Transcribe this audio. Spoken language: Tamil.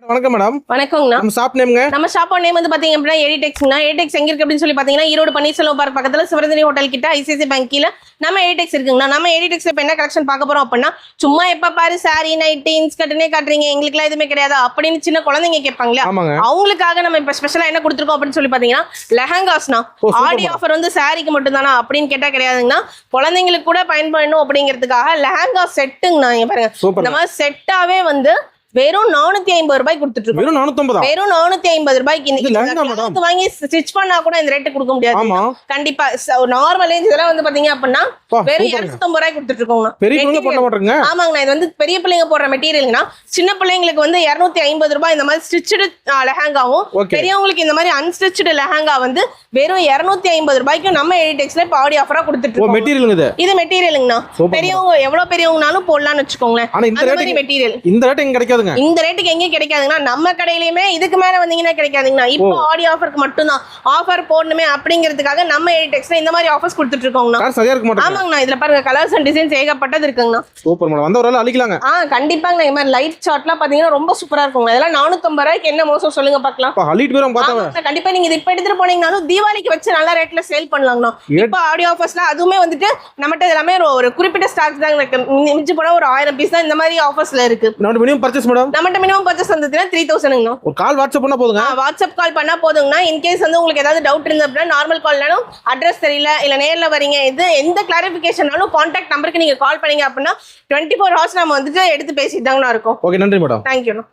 வணக்கம் மேடம். வணக்கம்ண்ணா. நம்ம ஷாப் நேம்ங்க. நம்ம ஷாப் நேம் வந்து பாத்தீங்க அப்படின்னா எடிடெக்ஸ்னா. எடிடெக்ஸ் எங்க இருக்கு அப்படின்னு சொல்லி பாத்தீங்கன்னா ஈரோடு பன்னீர்செல்வம் பார்க் பக்கத்துல சிவரஞ்சனி ஹோட்டல் கிட்ட ஐசிஐசி பேங்க் கீழ நம்ம எடிடெக்ஸ் இருக்குங்கண்ணா. நம்ம எடிடெக்ஸ்ல இப்ப என்ன கலெக்ஷன் பார்க்க போறோம் அப்படின்னா, சும்மா எப்ப பாரு சாரி நைட்டி இன்ஸ்கர்ட்னே காட்டுறீங்க, எங்களுக்கு எல்லாம் எதுவுமே கிடையாது அப்படின்னு சின்ன குழந்தைங்க கேட்பாங்களா, அவங்களுக்காக நம்ம இப்ப ஸ்பெஷலா என்ன கொடுத்துருக்கோம் அப்படின்னு சொல்லி பாத்தீங்கன்னா லெஹங்காஸ்னா. ஆடி ஆஃபர் வந்து சாரிக்கு மட்டும் தானா அப்படின்னு கேட்டா கிடையாதுங்கண்ணா, குழந்தைங்களுக்கு கூட பயன்படணும் அப்படிங்கிறதுக்காக லெஹங்கா செட்டுங்கண்ணா. இங்க பாருங்க, இந்த மாதிரி செட்டாவே வந்து வெறும் 450 ரூபாய் கொடுத்துட்டு இருக்கோம். வெறும் 450 ரூபாய்க்கு வாங்கி ஸ்டிச் பண்ணா கூட இந்த ரேட்டு கொடுக்க முடியாது. கண்டிப்பா நார்மல் ரேஞ்ச் இதெல்லாம் வந்து பாத்தீங்க அப்படின்னா வெறும் 250 ரூபாய் கொடுத்துட்டு இருக்கோங்க. ஆமாங்கண்ணா, இது வந்து பெரிய பிள்ளைங்க போடுற மெட்டீரியல்னா, சின்ன பிள்ளைங்களுக்கு வந்து 250 ரூபாய் இந்த மாதிரி ஸ்டிச்சு லெஹங்காவும், பெரியவங்களுக்கு இந்த மாதிரி அன்ஸ்டிச்சு லெஹங்கா வந்து வெறும் 250 ரூபாய்க்கு நம்ம எடிடெக்ஸ்ல இப்ப ஆடி ஆஃபரா கொடுத்துட்டு இருக்கோம். இது மெட்டீரியலுங்கண்ணா, பெரியவங்க எவ்வளவு பெரியவங்கனாலும் போடலாம்னு வச்சுக்கோங்களேன். மெட்டீரியல் இந்த ரேட் எங்க கிடைக்காது, இந்த ரேட்டுக்கு எங்க கிடைக்காதுங்கன்னா நம்ம கடையிலயுமே இதுக்கு மேல வந்தீங்கன்னா கிடைக்காதுங்கண்ணா. இப்போ ஆடி ஆஃபருக்கு மட்டும் தான் ஆஃபர் போடணுமே அப்படிங்கிறதுக்காக நம்ம எடிடெக்ஸ்ல இந்த மாதிரி ஆஃபர்ஸ் கொடுத்துட்டு இருக்கோம்னா. ஆமாங்கண்ணா, இதுல பாருங்க கலர்ஸ் அண்ட் டிசைன்ஸ் ஏகப்பட்டது இருக்குங்கண்ணா. சூப்பர் மேடம், வந்த ஒரு அழிக்கலாங்க. கண்டிப்பாங்க. இந்த மாதிரி லைட் சார்ட்லாம் பாத்தீங்கன்னா ரொம்ப சூப்பரா இருக்குங்க. இதெல்லாம் 450 ரூபாய்க்கு என்ன மோசம் சொல்லுங்க பார்க்கலாம். கண்டிப்பா நீங்க இது இப்ப எடுத்துட்டு போனீங்கனாலும் தீபாவளிக்கு வச்சு நல்ல ரேட்ல சேல் பண்ணலாங்கண்ணா. இப்போ ஆடி ஆஃபர்ஸ்ல அதுவுமே வந்துட்டு நம்மகிட்ட எல்லாமே ஒரு குறிப்பிட்ட ஸ்டாக் தான் இருக்கு. மிஞ்சி போனா ஒரு 1000 பீஸ் தான் இந்த மாதிரி ஆஃபர்ஸ்ல இருக்கு. நம்மட்ட மினிமம் பர்ச்சேஸ் வந்ததுன்னா 3000ங்க. ஒரு கால் வாட்ஸ்அப் பண்ணா போதுங்க. வாட்ஸ்அப் கால் பண்ணா போதுங்கண்ணா. இன் கேஸ் வந்து உங்களுக்கு ஏதாவது டவுட் இருந்தா அப்படின்னா நார்மல் கால்னாலும், அட்ரஸ் தெரியல இல்ல நேர்ல வரீங்க, இது எந்த கிளாரிஃபிகேஷனாலும் கான்டாக்ட் நம்பருக்கு நீங்க கால் பண்ணீங்க அப்படின்னா 24 hours நம்ம வந்துட்டு எடுத்து பேசிட்டு தாங்கண்ணா இருக்கோம். ஓகே, நன்றி மேடம். தேங்க்யூண்ணா.